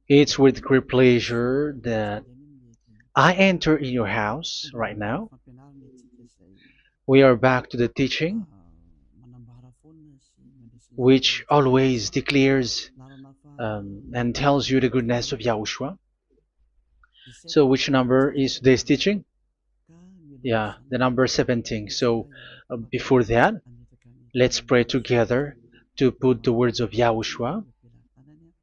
It's with great pleasure that I enter in your house right now. We are back to the teaching, which always declares and tells you the goodness of Yahushua. So, which number is today's teaching? Yeah, the number 17. So, before that, let's pray together to put the words of Yahushua,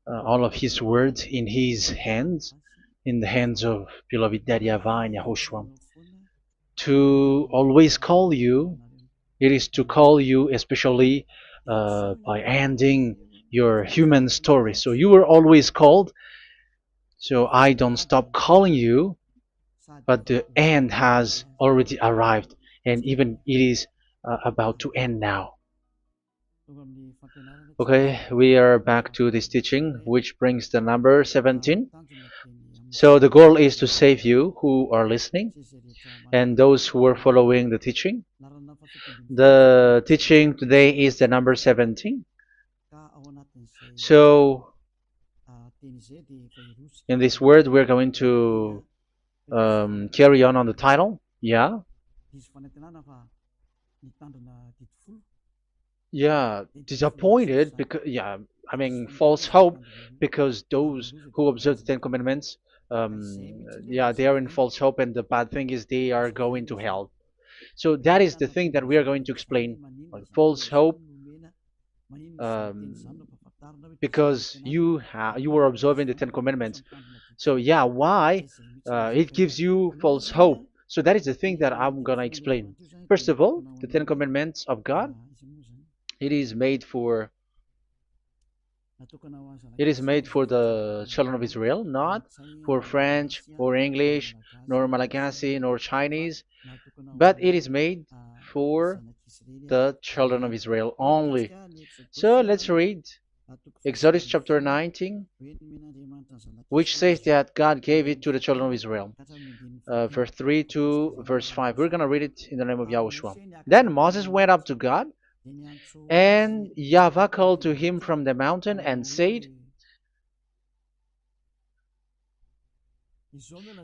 all of his words, in his hands, in the hands of beloved Daddy YAHVAH and YAHOSHUAH. To always call you, it is to call you especially by ending your human story. So you were always called, so I don't stop calling you, but the end has already arrived, and even it is about to end now. Okay, we are back to this teaching, which brings the number 17. So the goal is to save you who are listening and those who are following the teaching. The teaching today is the number 17. So in this word, we're going to carry on the title. Yeah. Yeah, disappointed because I mean false hope because those who observe the Ten Commandments, they are in false hope, and the bad thing is they are going to hell. So that is the thing that we are going to explain. Like false hope, um, because you were observing the Ten Commandments. So yeah, why it gives you false hope? So that is the thing that I'm gonna explain. First of all, the Ten Commandments of God, it is made for it is made for the children of Israel, not for French or English, nor Malagasy, nor Chinese, but it is made for the children of Israel only. So let's read Exodus chapter 19, which says that God gave it to the children of Israel. Verse 3 to verse 5. We're going to read it in the name of Yahushua. Then Moses went up to God, and YAHVAH called to him from the mountain and said,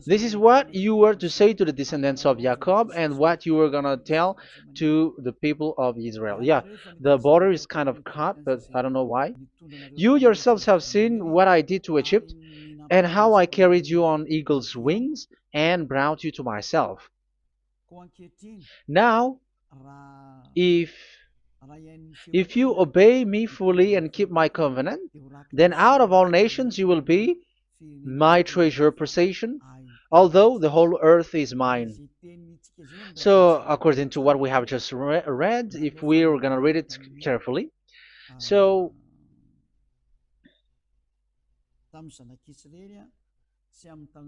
"This is what you were to say to the descendants of Jacob and what you were going to tell to the people of Israel." Yeah, the border is kind of cut, but I don't know why. "You yourselves have seen what I did to Egypt and how I carried you on eagle's wings and brought you to myself. Now, if you obey me fully and keep my covenant, then out of all nations you will be my treasure possession, although the whole earth is mine." So, according to what we have just read, if we are going to read it carefully, so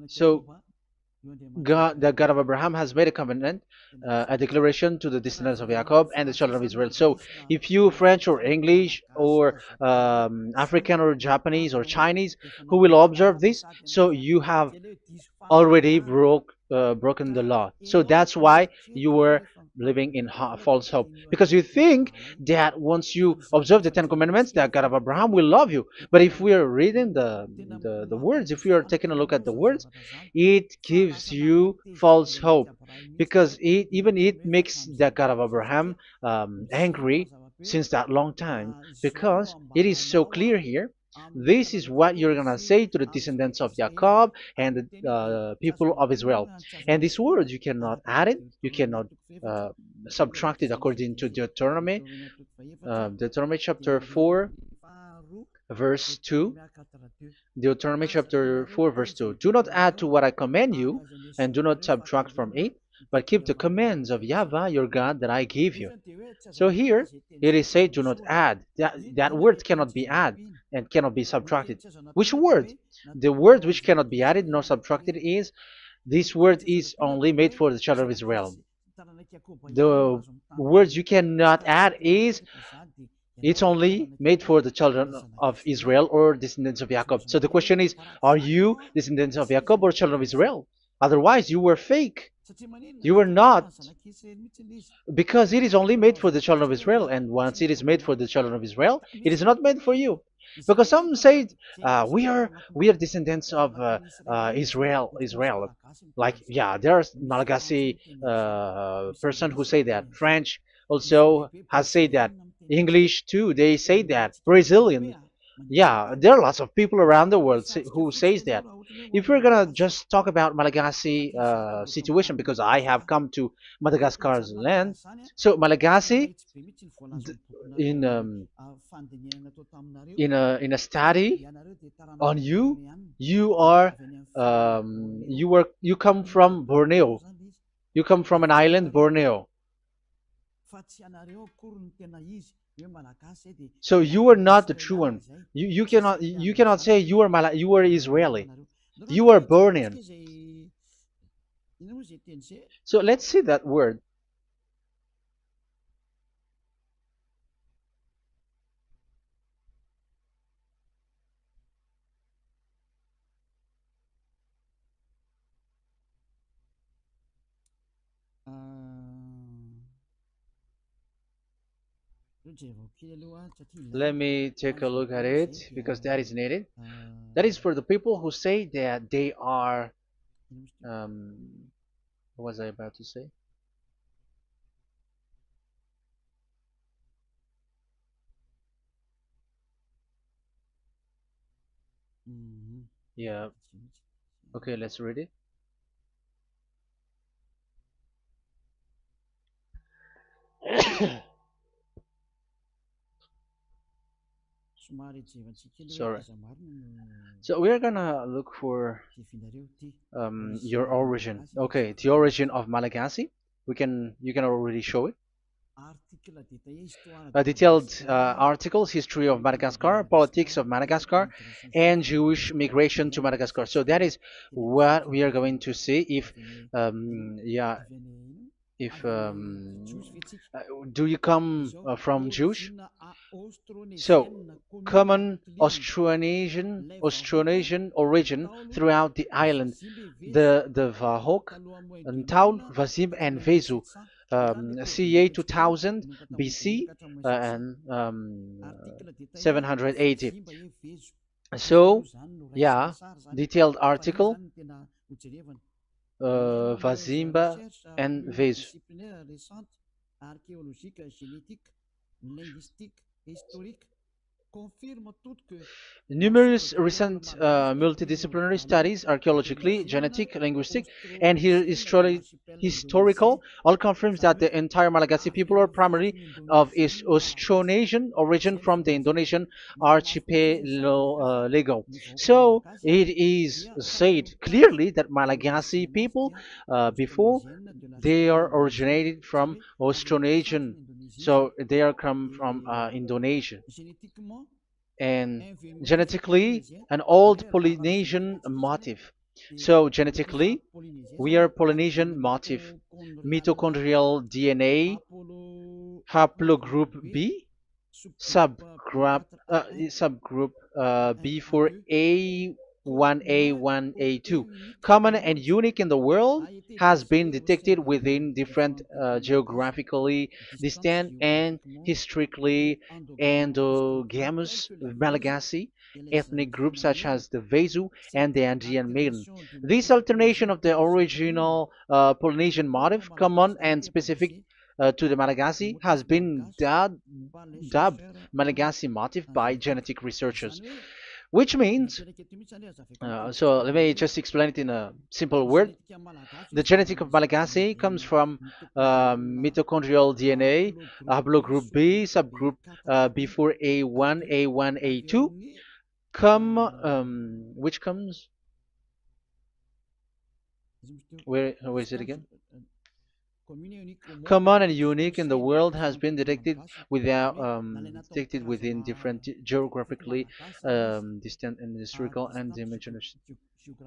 so God, the God of Abraham, has made a covenant, a declaration to the descendants of Jacob and the children of Israel. So, if you French or English or African or Japanese or Chinese who will observe this, so you have already broken the law. So that's why you were living in false hope, because you think that once you observe the Ten Commandments, that God of Abraham will love you. But if we are reading the words, if we are taking a look at the words, it gives you false hope, because it makes the God of Abraham angry since that long time, because it is so clear here. This is what you're gonna say to the descendants of Jacob and the people of Israel. And this word, you cannot add it, you cannot uh, subtract it, according to Deuteronomy, Deuteronomy chapter 4, verse 2. Deuteronomy chapter 4, verse 2. "Do not add to what I command you, and do not subtract from it, but keep the commands of YAHVAH your God that I give you." So here it is said, "Do not add." That word cannot be added and cannot be subtracted. Which word? The word which cannot be added nor subtracted is, this word is only made for the children of Israel. The words you cannot add is, it's only made for the children of Israel or descendants of Jacob. So the question is, are you descendants of Jacob or children of Israel? Otherwise, you were fake. You were not, because it is only made for the children of Israel, and once it is made for the children of Israel, it is not made for you. Because some say we are descendants of Israel. Like, yeah, there's Malagasy person who say that. French also has said that. English too, they say that. Brazilian, yeah, there are lots of people around the world who says that. If we're gonna just talk about Malagasy situation, because I have come to Madagascar's land, so Malagasy, in in a study on you, you come from Borneo. You come from an island, Borneo. So you are not the true one. You cannot say you are Israeli. You are Bornean. So let's see that word. Let me take a look at it because that is needed. That is for the people who say that they are. What was I about to say? Yeah. Okay, let's read it. Sorry. So we're gonna look for your origin. Okay, the origin of Malagasy. You can already show it. Detailed articles, history of Madagascar, politics of Madagascar, and Jewish migration to Madagascar. So that is what we are going to see. Yeah, if do you come from Jewish? So, common Austronesian origin throughout the island, the Vahok, Ntaul, Vazim, and Vezu, CA 2000 BC and 780. So, yeah, detailed article, Vazimba and Vezu. Numerous recent multidisciplinary studies, archaeologically, genetic, linguistic, and historical, all confirms that the entire Malagasy people are primarily of Austronesian origin from the Indonesian archipelago. So it is said clearly that Malagasy people, before, they are originated from Austronesian, so they are come from Indonesia, and genetically an old Polynesian motif. So genetically, we are Polynesian motif, mitochondrial DNA, haplogroup B, subgroup B for A1A1A2, common and unique in the world, has been detected within different geographically distant and historically endogamous Malagasy ethnic groups such as the Vezu and the Andean Maiden. This alternation of the original Polynesian motif, common and specific to the Malagasy, has been dubbed Malagasy motif by genetic researchers, which means, so let me just explain it in a simple word. The genetic of Malagasy comes from mitochondrial DNA, haplogroup B, subgroup B4A1, A1, A2, which comes, where is it again? Common and unique in the world, has been detected within different geographically distant and historical and dimensional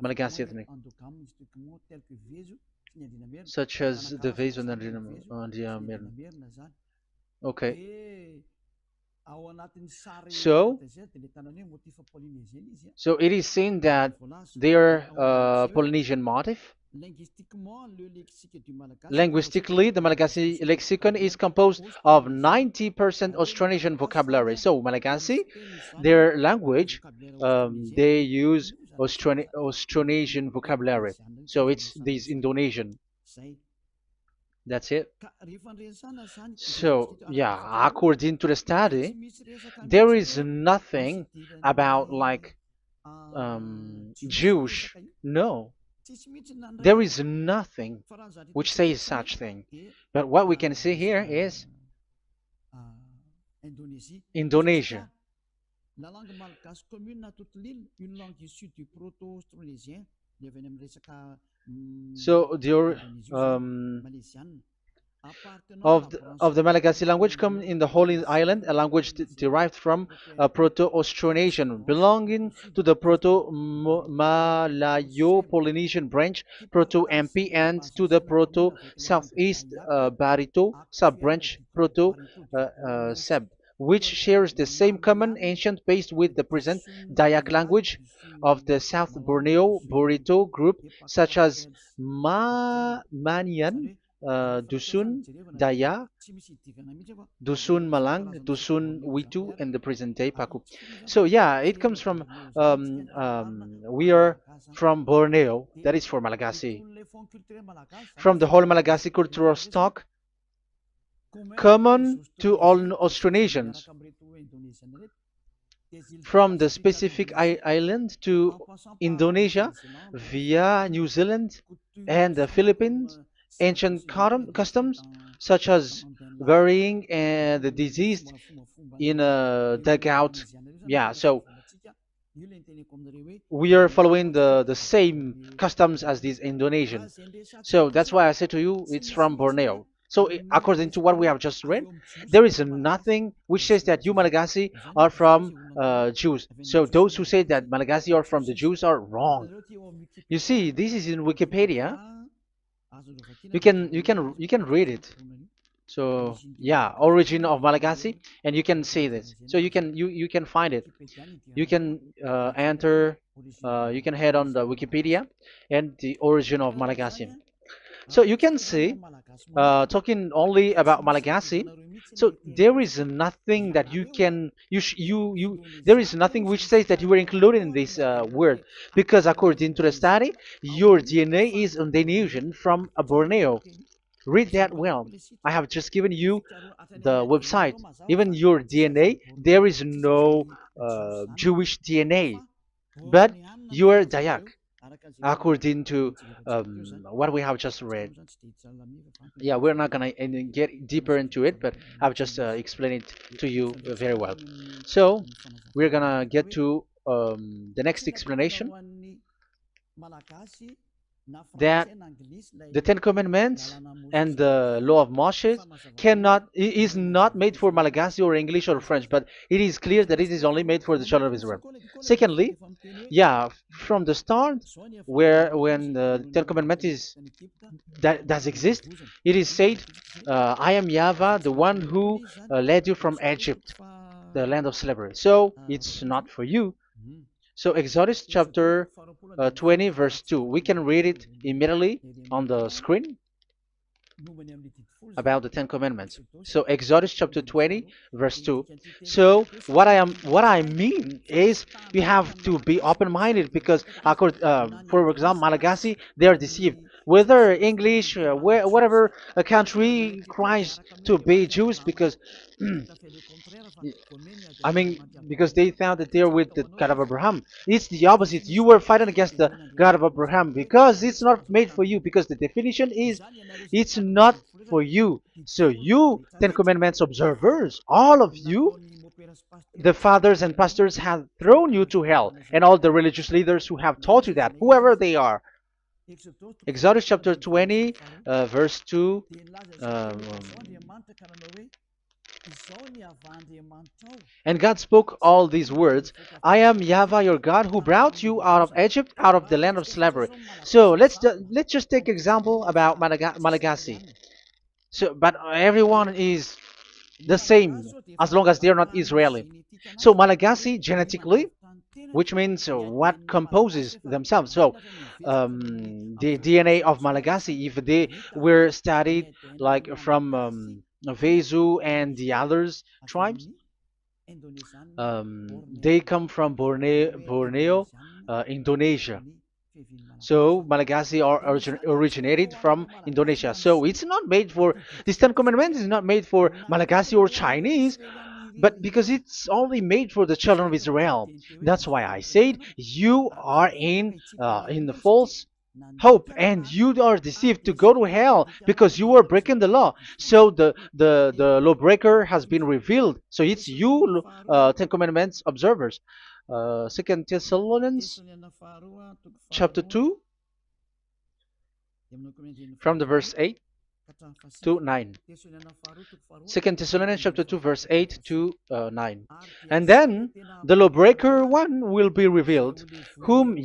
Malagasy ethnic, such as the Vezo and the Okay. So, so it is seen that their Polynesian motif. Linguistically, the Malagasy lexicon is composed of 90% Austronesian vocabulary. So, Malagasy, their language, they use Austronesian vocabulary. So, it's this Indonesian. That's it. So, yeah, according to the study, there is nothing about like Jewish. No, there is nothing which says such thing. But what we can see here is Indonesia. So the of the Malagasy language come in the Holy Island, a language derived from Proto-Austronesian, belonging to the Proto-Malayo-Polynesian branch, Proto-MP, and to the Proto-Southeast Barito sub-branch, Proto-Seb, which shares the same common ancient base with the present Dayak language of the South Borneo Burrito group, such as Manian, Dusun Daya, Dusun Malang, Dusun Witu, and the present day Paku. So yeah, it comes from we are from Borneo. That is for Malagasy. From the whole Malagasy cultural stock, common to all Austronesians, from the specific island to Indonesia via New Zealand and the Philippines. Ancient customs such as burying the deceased in a dugout. Yeah, so we are following the same customs as these Indonesian. So that's why I said to you it's from Borneo. So according to what we have just read, there is nothing which says that you Malagasy are from Jews. So those who say that Malagasy are from the Jews are wrong. You see, this is in Wikipedia. You can read it. So yeah, origin of Malagasy, and you can see this. So you can find it. You can enter. You can head on the Wikipedia and the origin of Malagasy. So you can see, talking only about Malagasy. So there is nothing that you can you there is nothing which says that you were included in this word, because according to the study, your DNA is Indonesian from Borneo. Read that well. I have just given you the website. Even your DNA, there is no Jewish DNA, but you are Dayak, according to what we have just read. Yeah, we're not gonna get deeper into it, but I've just explained it to you very well. So we're gonna get to the next explanation, that the Ten Commandments and the Law of Moshe is not made for Malagasy or English or French, but it is clear that it is only made for the children of Israel. Secondly, yeah, from the start, where when the Ten Commandments that does exist, it is said, "I am YAHVAH, the one who led you from Egypt, the land of slavery." So it's not for you. So Exodus chapter 20 verse 2. We can read it immediately on the screen about the Ten Commandments. So Exodus chapter 20 verse 2. So what I mean is we have to be open-minded, because for example, Malagasy, they are deceived. Whether English, whatever a country tries to be Jews, because I mean, because they found that they're with the God of Abraham. It's the opposite. You were fighting against the God of Abraham, because it's not made for you. Because the definition is, it's not for you. So you, Ten Commandments observers, all of you, the fathers and pastors have thrown you to hell, and all the religious leaders who have taught you that, whoever they are. Exodus chapter 20, verse 2. And God spoke all these words: "I am YAHVAH your God, who brought you out of Egypt, out of the land of slavery." So let's just take example about Malagasy. So, but everyone is the same as long as they're not Israeli. So Malagasy genetically, which means what composes themselves. So the DNA of Malagasy, if they were studied like from Vezu and the others tribes, they come from Borneo, Indonesia. So Malagasy are originated from Indonesia. So it's not made for, this Ten Commandments is not made for Malagasy or Chinese, but because it's only made for the children of Israel. That's why I said you are in the false hope and you are deceived to go to hell because you are breaking the law. So the lawbreaker has been revealed. So it's you, Ten Commandments observers. Second Thessalonians chapter 2 from the verse 8 to 9. Second Thessalonians chapter 2 verse 8 to 9. And then the lawbreaker one will be revealed, whom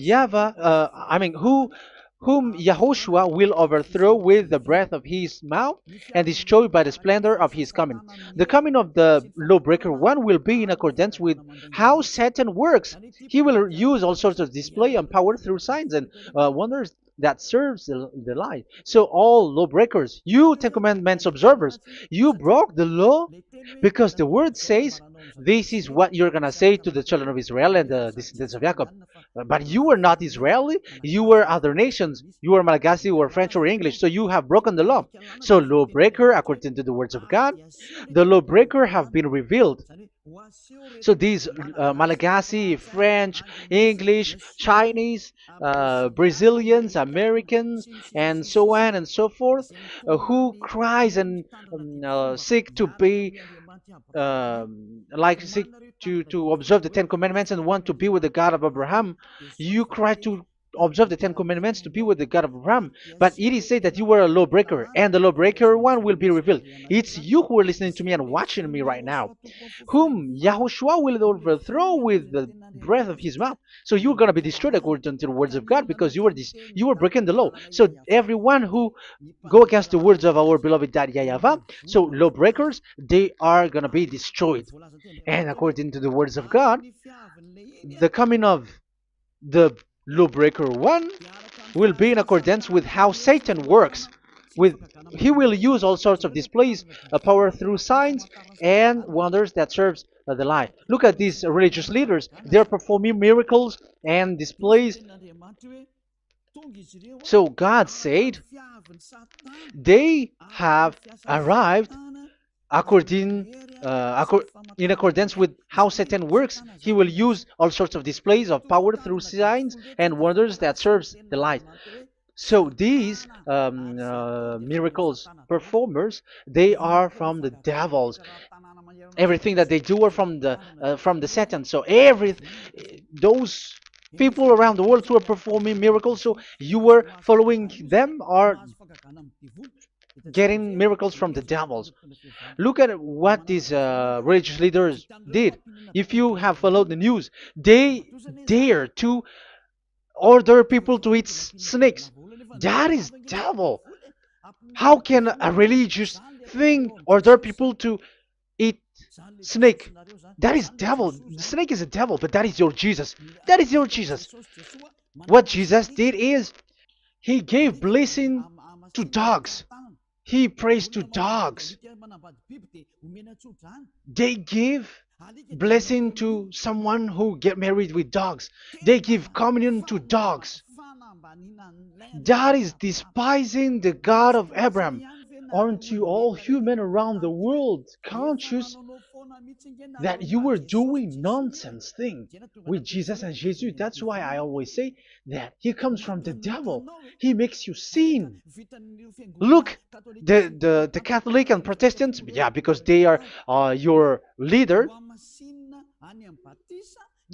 Yahushua will overthrow with the breath of his mouth and destroy by the splendor of his coming. The coming of the lawbreaker one will be in accordance with how Satan works. He will use all sorts of display and power through signs and wonders that serves the lie. So all lawbreakers, you Ten Commandments observers, you broke the law because the word says this is what you're going to say to the children of Israel and the descendants of Jacob. But you were not Israeli, you were other nations, you were Malagasy or French or English, so you have broken the law. So lawbreaker, according to the words of God, the lawbreaker have been revealed. So these Malagasy, French, English, Chinese, Brazilians, Americans, and so on and so forth, who cries and seek to be seek to observe the Ten Commandments and want to be with the God of Abraham. You cry to observe the Ten Commandments to be with the God of Abraham, but it is said that you were a lawbreaker, and the lawbreaker one will be revealed. It's you who are listening to me and watching me right now, whom Yahushua will overthrow with the breath of his mouth. So you're going to be destroyed according to the words of God because you were breaking the law. So everyone who go against the words of our beloved Dad YAHVAH, so lawbreakers, they are going to be destroyed. And according to the words of God, the coming of the lawbreaker one will be in accordance with how Satan works. He will use all sorts of displays, power through signs and wonders that serves the lie. Look at these religious leaders. They're performing miracles and displays. So God said they have arrived in accordance with how Satan works. He will use all sorts of displays of power through signs and wonders that serves the light. So these miracles performers, they are from the devils. Everything that they do are from the Satan. So those people around the world who are performing miracles, so you were following them, are getting miracles from the devils. Look at what these religious leaders did. If you have followed the news, they dare to order people to eat snakes. That is devil. How can a religious thing order people to eat snake? That is devil. The snake is a devil, but that is your Jesus. That is your Jesus. What Jesus did is he gave blessing to dogs. He prays to dogs. They give blessing to someone who get married with dogs. They give communion to dogs. That is despising the God of Abraham. Aren't you all human around the world conscious that you were doing nonsense thing with Jesus and Jesus? That's why I always say that he comes from the devil. He makes you sin. Look, the Catholic and Protestants, yeah, because they are your leader.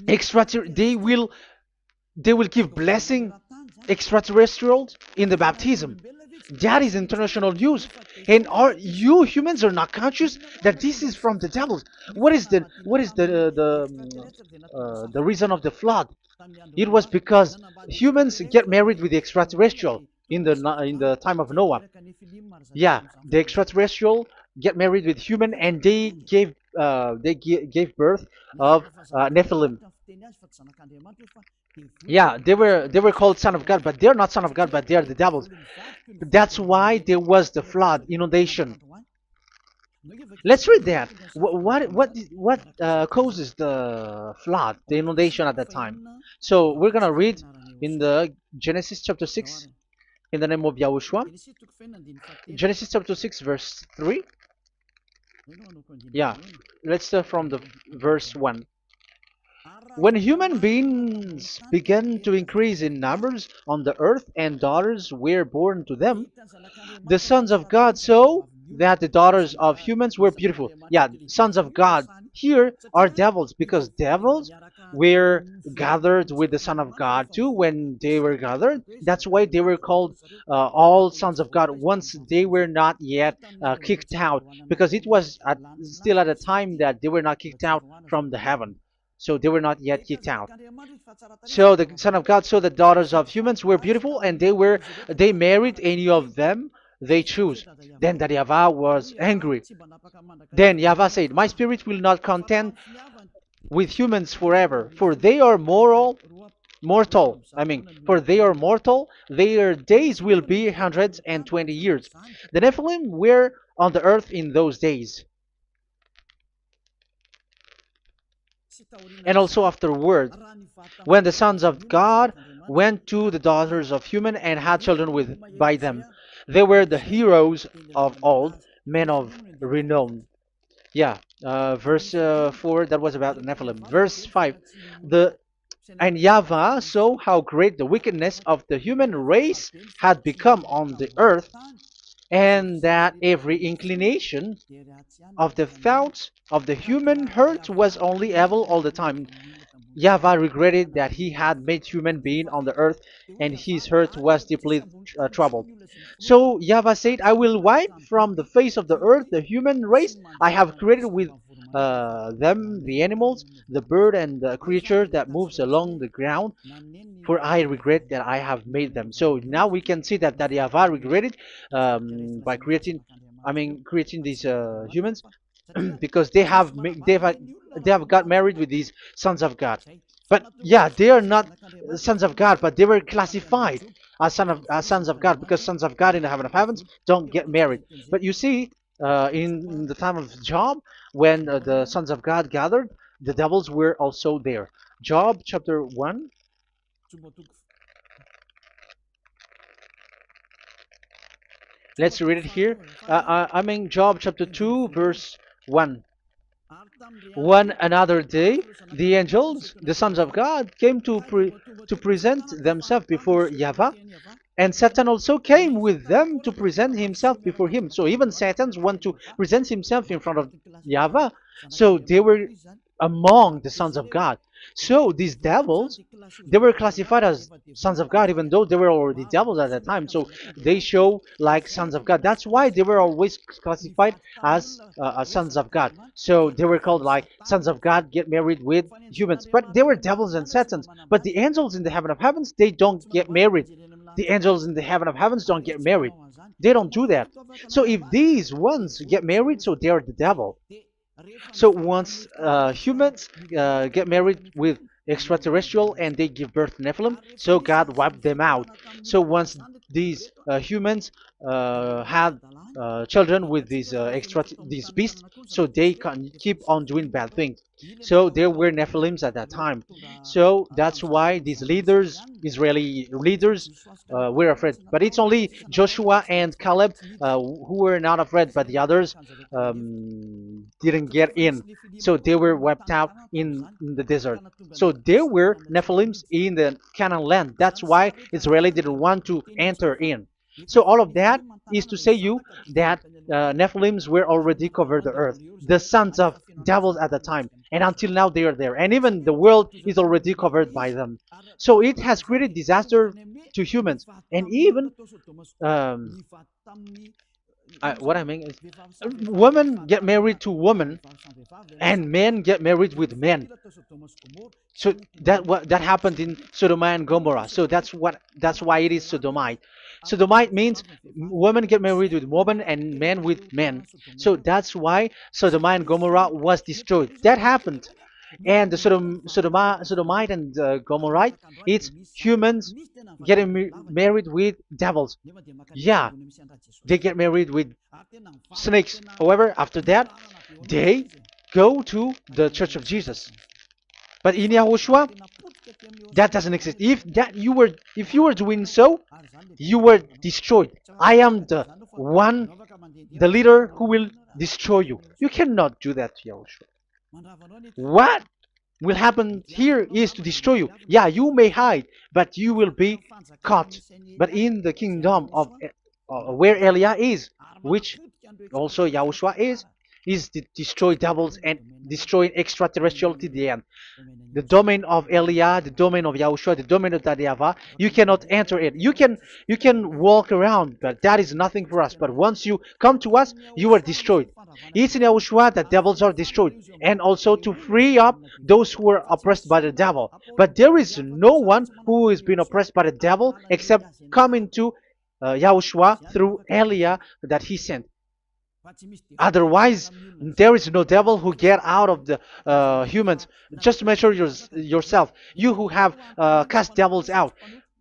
They will give blessing extraterrestrials in the baptism. That is international news, and you humans are not conscious that this is from the devil. What is the reason of the flood? It was because humans get married with the extraterrestrial in the time of Noah. Yeah, the extraterrestrial get married with human, and they gave birth of Nephilim. Yeah, they were called son of God, but they're not son of God, but they are the devils. That's why there was the flood, inundation. Let's read that. What causes the flood, the inundation at that time? So we're gonna read in the Genesis chapter 6 in the name of Yahushua. Genesis chapter 6 verse 3. Yeah, let's start from the verse 1. When human beings began to increase in numbers on the earth and daughters were born to them, the sons of God saw that the daughters of humans were beautiful. Yeah, sons of God here are devils, because devils were gathered with the Son of God too when they were gathered. That's why they were called all sons of God once they were not yet kicked out, because it was still at a time that they were not kicked out from the heaven. So they were not yet kicked out. So the Son of God saw the daughters of humans were beautiful, and they married any of them they choose. Then that YAHVAH was angry. Then YAHVAH said, "My spirit will not contend with humans forever, for they are mortal. For they are mortal. Their days will be 120 years. The Nephilim were on the earth in those days, and also afterward, when the sons of God went to the daughters of human and had children with by them. They were the heroes of old, men of renown." Yeah, verse 4, that was about the Nephilim. Verse 5, the and YAHVAH saw how great the wickedness of the human race had become on the earth, and that every inclination of the thoughts of the human heart was only evil all the time. YAHVAH regretted that he had made human being on the earth, and his heart was deeply troubled. So YAHVAH said, "I will wipe from the face of the earth the human race I have created, with them the animals, the bird, and the creature that moves along the ground, for I regret that I have made them." So now we can see that YAHVAH regretted by creating these humans, because they have got married with these sons of God. But yeah, they are not sons of God, but they were classified as sons of God, because sons of God in the heaven of heavens don't get married. But you see, in the time of Job, when the sons of God gathered, the devils were also there. Job chapter 1. Let's read it here. Job chapter 2, verse 1. One another day, the angels, the sons of God, came to present themselves before YAHVAH, and Satan also came with them to present himself before him. So even Satan's want to present himself in front of YAHVAH. So they were among the sons of God. So these devils, they were classified as sons of God, even though they were already devils at that time. So they show like sons of God. That's why they were always classified as sons of God. So they were called like sons of God get married with humans. But they were devils and satans. But the angels in the heaven of heavens, they don't get married. The angels in the heaven of heavens don't get married. They don't do that. So if these ones get married, so they are the devil. So once humans get married with extraterrestrial and they give birth to Nephilim, so God wiped them out. So once these humans had children with these beasts, so they can keep on doing bad things. So there were Nephilims at that time. So that's why these leaders, Israeli leaders, were afraid. But it's only Joshua and Caleb who were not afraid, but the others didn't get in. So they were wiped out in the desert. So there were Nephilims in the Canaan land. That's why Israeli didn't want to enter in. So all of that is to say you that Nephilims were already covered the earth, the sons of devils at the time, and until now they are there, and even the world is already covered by them. So it has created disaster to humans, and even um, What I mean is, women get married to women, and men get married with men. So that happened in Sodom and Gomorrah. So that's why it is Sodomite. Sodomite means women get married with women and men with men. So that's why Sodom and Gomorrah was destroyed. That happened, and the Sodomite and Gomorrite, it's humans getting married with devils. Yeah, they get married with snakes. However, after that, they go to the Church of Jesus. But in Yahushua, that doesn't exist. If you were doing so, you were destroyed. I am the one, the leader who will destroy you. You cannot do that to Yahushua. What will happen here is to destroy you. Yeah, you may hide, but you will be caught. But in the kingdom of where Elia is, which also Yahushua is to destroy devils and destroy extraterrestrial to the end. The domain of Elia, the domain of Yahushua, the domain of YAHVAH, you cannot enter it. You can walk around, but that is nothing for us. But once you come to us, you are destroyed. It's in Yahushua that devils are destroyed, and also to free up those who are oppressed by the devil. But there is no one who is being oppressed by the devil except coming to Yahushua through Elia that he sent. Otherwise, there is no devil who get out of the humans. Just measure yourself. You who have cast devils out.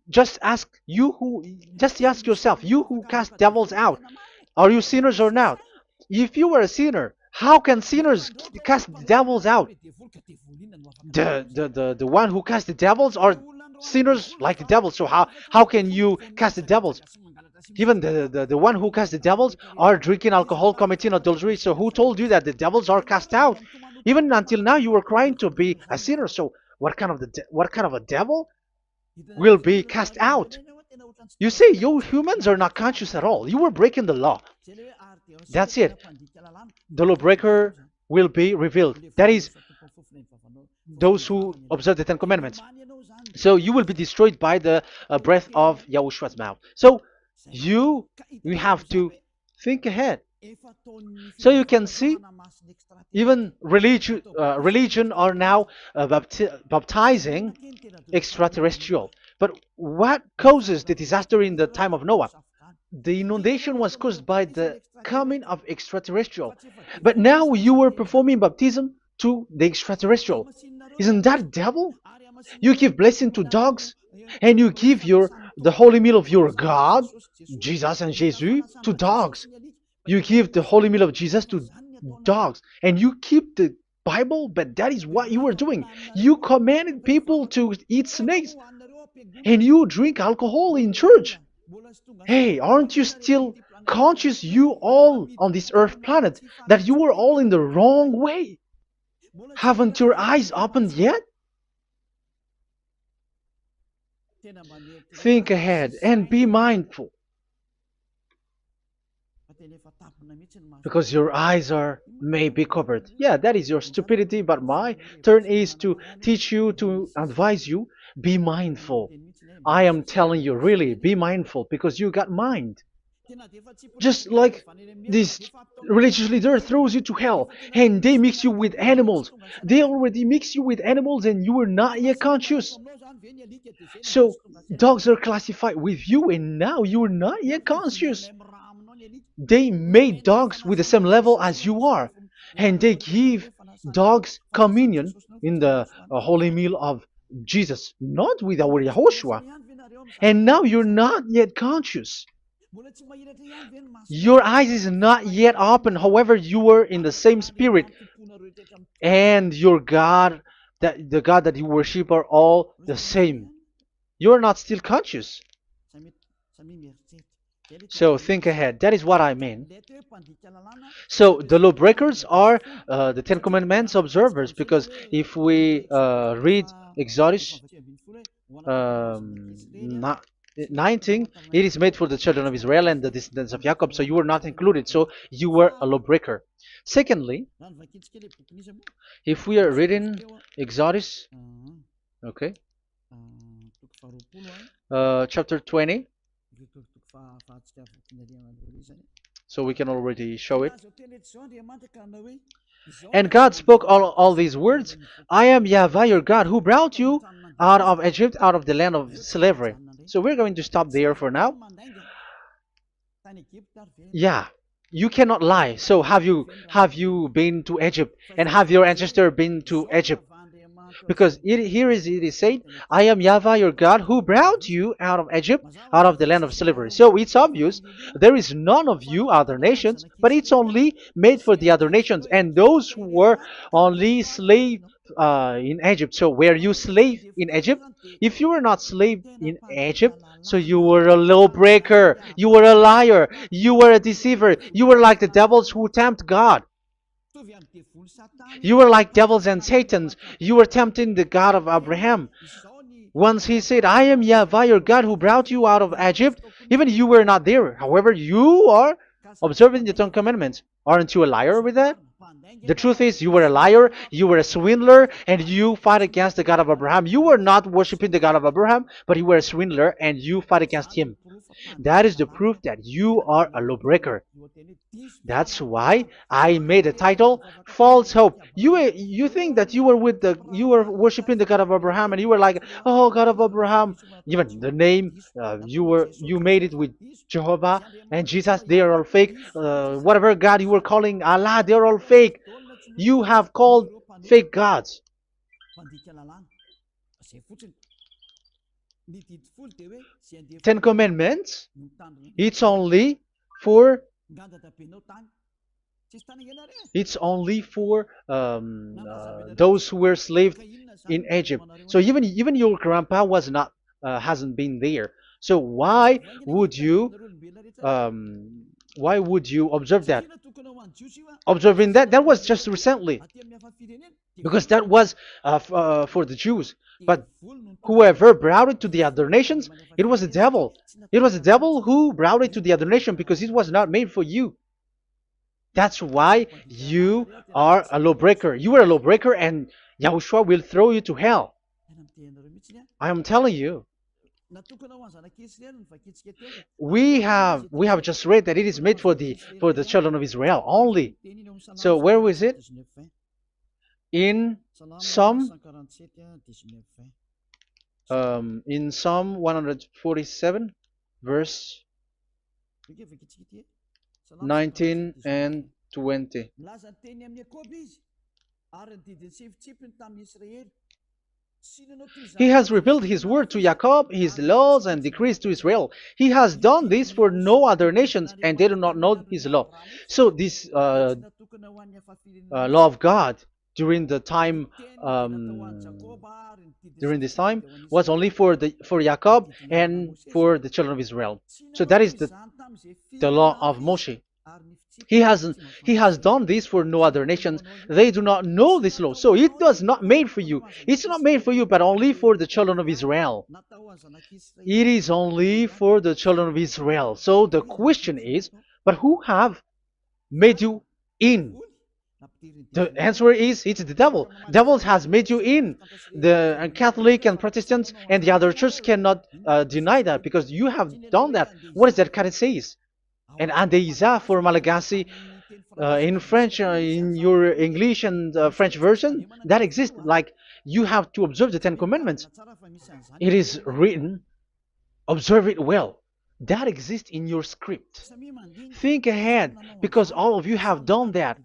Just ask yourself, you who cast devils out, are you sinners or not? If you were a sinner, how can sinners cast devils out? The one who cast the devils are sinners like the devils. So how can you cast the devils? Even the one who cast the devils are drinking alcohol, committing adultery. So who told you that the devils are cast out? Even until now, you were crying to be a sinner. So what kind of a devil will be cast out? You see, you humans are not conscious at all. You were breaking the law. That's it. The lawbreaker will be revealed. That is, those who observe the Ten Commandments. So you will be destroyed by the breath of Yahushua's mouth. So you have to think ahead. So you can see, even religion are now baptizing extraterrestrial. But what causes the disaster in the time of Noah? The inundation was caused by the coming of extraterrestrial. But now you are performing baptism to the extraterrestrial. Isn't that devil? You give blessing to dogs, and you give the holy meal of your God, Jesus and Jesus, to dogs. You give the holy meal of Jesus to dogs, and you keep the Bible, but that is what you were doing. You commanded people to eat snakes, and you drink alcohol in church. Hey, aren't you still conscious, you all on this earth planet, that you were all in the wrong way? Haven't your eyes opened yet? Think ahead and be mindful, because your eyes are may be covered. Yeah, that is your stupidity, but my turn is to teach you, to advise you. Be mindful. I am telling you, really, be mindful, because you got mind. Just like this religious leader throws you to hell, and they mix you with animals. They already mix you with animals, and you are not yet conscious. So dogs are classified with you, and now you are not yet conscious. They made dogs with the same level as you are, and they give dogs communion in the holy meal of Jesus, not with our Yahushua. And now you're not yet conscious. Your eyes is not yet open. However, you were in the same spirit, and your God, that the God that you worship, are all the same. You're not still conscious. So think ahead. That is what I mean. So the lawbreakers are the Ten Commandments observers, because if we read Exodus 19, it is made for the children of Israel and the descendants of Jacob. So you were not included. So you were a lawbreaker. Secondly, if we are reading Exodus, okay, chapter 20. So we can already show it. And God spoke all these words. I am Yahweh your God who brought you out of Egypt, out of the land of slavery. So we're going to stop there for now. Yeah, you cannot lie. So have you been to Egypt, and have your ancestor been to Egypt? Because it is said, I am Yahweh your God who brought you out of Egypt, out of the land of slavery. So it's obvious there is none of you other nations, but it's only made for the other nations and those who were only slave in Egypt. So were you slave in Egypt? If you were not slave in Egypt, so you were a lawbreaker, you were a liar, you were a deceiver, you were like the devils who tempt God. You were like devils and Satans. You were tempting the God of Abraham. Once he said, I am Yahweh your God who brought you out of Egypt, even you were not there. However, you are observing the Ten Commandments. Aren't you a liar with that? The truth is, you were a liar, you were a swindler, and you fight against the God of Abraham. You were not worshiping the God of Abraham, but you were a swindler and you fight against him. That is the proof that you are a lawbreaker. That's why I made a title, False Hope. You think that you were worshiping the God of Abraham and you were like, oh God of Abraham. Even the name you made it with Jehovah and Jesus, they are all fake. Whatever God you were calling Allah, they are all fake. You have called fake gods. Ten Commandments, it's only for those who were slaves in Egypt. So even your grandpa was not hasn't been there. So would you why would you observe that? Observing that was just recently, because that was for the Jews. But whoever brought it to the other nations, it was the devil. It was the devil who brought it to the other nation because it was not made for you. That's why you are a lawbreaker. You are a lawbreaker, and Yahushua will throw you to hell. I am telling you. We have just read that it is made for the children of Israel only. So where was it? In Psalm 147, verse 19 and 20. He has revealed his word to Jacob, his laws and decrees to Israel. He has done this for no other nations, and they do not know his law. So this law of God during the time during this time was only for Jacob and for the children of Israel. So that is the law of Moshe. He has done this for no other nations. They do not know this law. So it was not made for you. It's not made for you, but only for the children of Israel. It is only for the children of Israel. So the question is, but who have made you in? The answer is, it's the devil. Devil has made you in. The Catholic and Protestants and the other church cannot deny that, because you have done that. What is that it says? And Andeiza for Malagasy in French, in your English and French version, that exists. Like, you have to observe the Ten Commandments. It is written, observe it well. That exists in your script. Think ahead, because all of you have done that.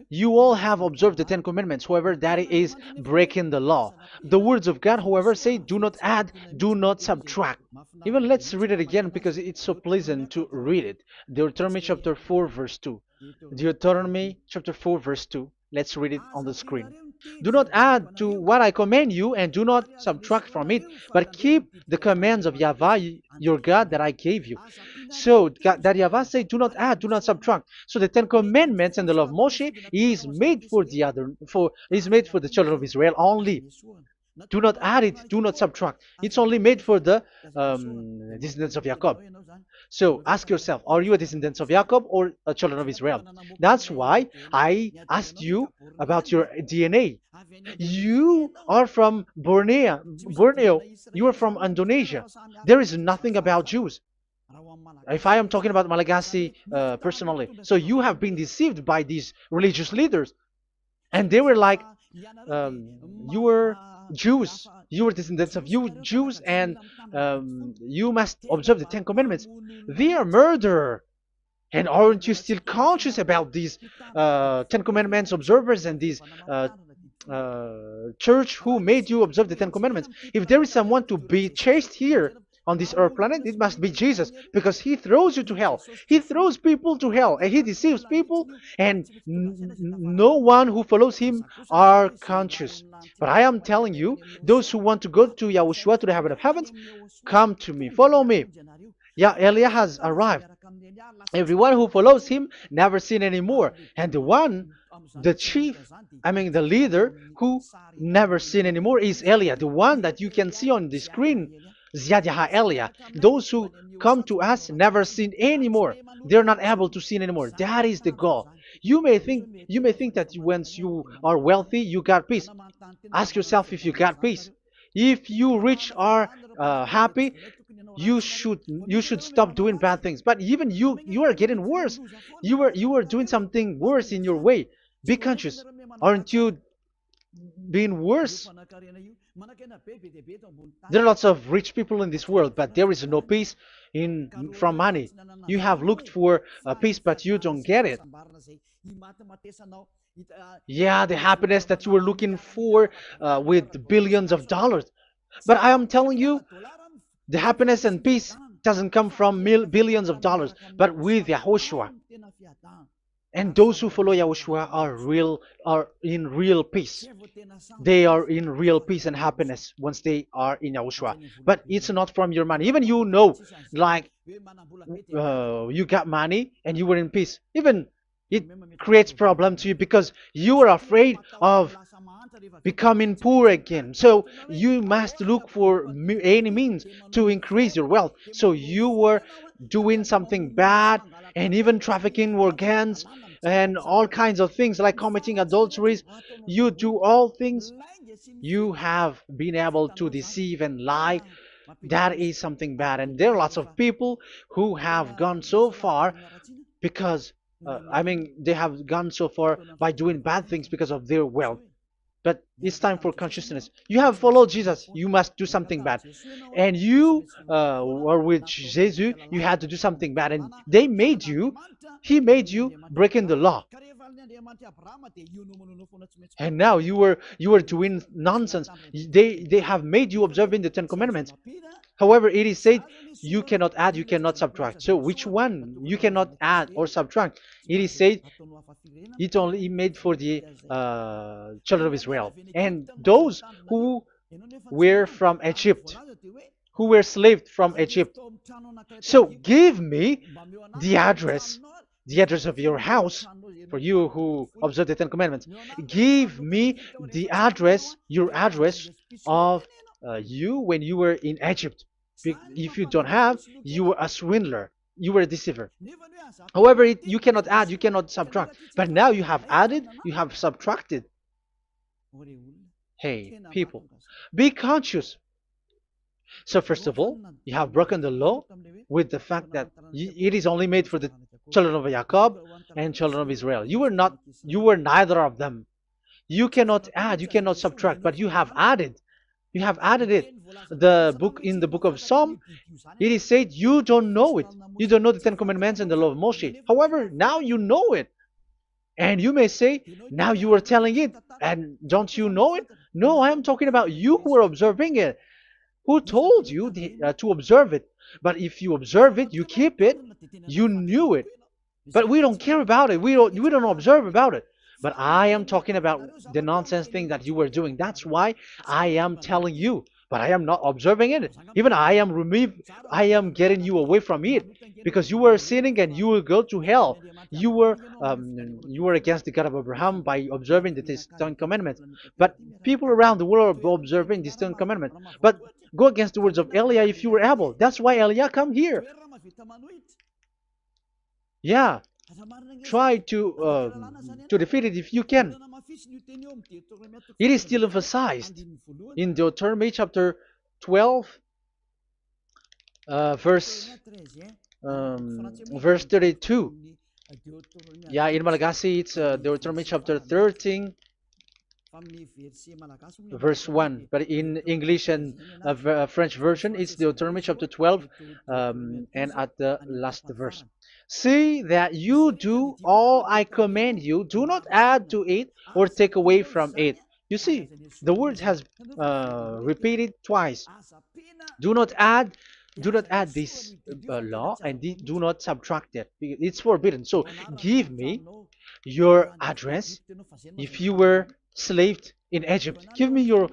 You all have observed the Ten Commandments. However, that is breaking the law. The words of God, however, say, do not add, do not subtract. Even let's read it again, because it's so pleasant to read it. Deuteronomy chapter 4, verse 2. Deuteronomy chapter 4, verse 2. Let's read it on the screen. Do not add to what I command you, and do not subtract from it, but keep the commands of Yahweh your God that I gave you. So that Yahweh said, do not add, do not subtract. So the Ten Commandments and the law of Moshe is made for the children of Israel only. Do not add it, do not subtract. It's only made for the descendants of Jacob. So ask yourself, are you a descendant of Jacob or a children of Israel? That's why I asked you about your DNA. You are from Borneo. You are from Indonesia. There is nothing about Jews. If I am talking about Malagasy personally, so you have been deceived by these religious leaders, and they were like, you were Jews, you were descendants of you Jews, and you must observe the Ten Commandments. They are murderer. And aren't you still conscious about these Ten Commandments observers and these church who made you observe the Ten Commandments? If there is someone to be chased here on this earth planet, it must be Jesus, because he throws you to hell. He throws people to hell, and he deceives people, and no one who follows him are conscious. But I am telling you, those who want to go to Yahushua, to the heaven of heavens, come to me, follow me. Yeah, Eliah has arrived. Everyone who follows him never sin anymore. And the chief, the leader who never sin anymore is Eliah, the one that you can see on the screen. Ziyadah Eliah. Those who come to us never sin anymore. They're not able to sin anymore. That is the goal. You may think that once you are wealthy, you got peace. Ask yourself if you got peace. If you rich are happy, you should stop doing bad things. But even you are getting worse. You are doing something worse in your way. Be conscious. Aren't you being worse? There are lots of rich people in this world, but there is no peace from money. You have looked for peace, but you don't get it. Yeah, the happiness that you were looking for with billions of dollars. But I am telling you, the happiness and peace doesn't come from billions of dollars, but with Yahushua. And those who follow Yahushua are in real peace. They are in real peace and happiness once they are in Yahushua. But it's not from your money. Even like you got money and you were in peace. Even it creates problem to you because you are afraid of becoming poor again. So you must look for any means to increase your wealth. So you were doing something bad and even trafficking organs and all kinds of things like committing adulteries. You do all things. You have been able to deceive and lie. That is something bad. And there are lots of people who have gone so far because they have gone so far by doing bad things because of their wealth. But it's time for consciousness. You have followed Jesus, you must do something bad. And you were with Jesus, you had to do something bad. And he made you breaking the law. And now you were doing nonsense. They have made you observing the Ten Commandments. However, it is said you cannot add, you cannot subtract. So which one you cannot add or subtract? It is said it only made for the children of Israel. And those who were from Egypt, who were slaves from Egypt. So give me the address of your house, for you who observe the Ten Commandments. Give me the address, your address of you when you were in Egypt. If you don't have, you were a swindler. You were a deceiver. However, you cannot add, you cannot subtract. But now you have added, you have subtracted. Hey, people, be conscious. So first of all, you have broken the law with the fact that it is only made for the children of Jacob and children of Israel. You were neither of them. You cannot add, you cannot subtract, but you have added. You have added it. In the book of Psalm, it is said you don't know it. You don't know the Ten Commandments and the law of Moshe. However, now you know it. And you may say, now you are telling it, and don't you know it? No, I am talking about you who are observing it. Who told you to observe it? But if you observe it, you keep it, you knew it. But we don't care about it. We don't observe about it. But I am talking about the nonsense thing that you were doing. That's why I am telling you. But I am not observing it. Even I am getting you away from it. Because you were sinning and you will go to hell. You were against the God of Abraham by observing the Ten Commandments. But people around the world are observing the Ten Commandments. But go against the words of Eliah if you were able. That's why Eliah come here. Yeah. Try to defeat it if you can. It is still emphasized in Deuteronomy chapter 12 verse verse 32. Yeah, in Malagasy it's Deuteronomy chapter 13 verse 1, but in English and French version it's Deuteronomy chapter 12, and at the last verse. See that you do all I command you, do not add to it or take away from it. You see, the word has repeated twice. Do not add, do not add this law, and do not subtract it. It's forbidden. So give me your address. If you were slaved in Egypt, give me your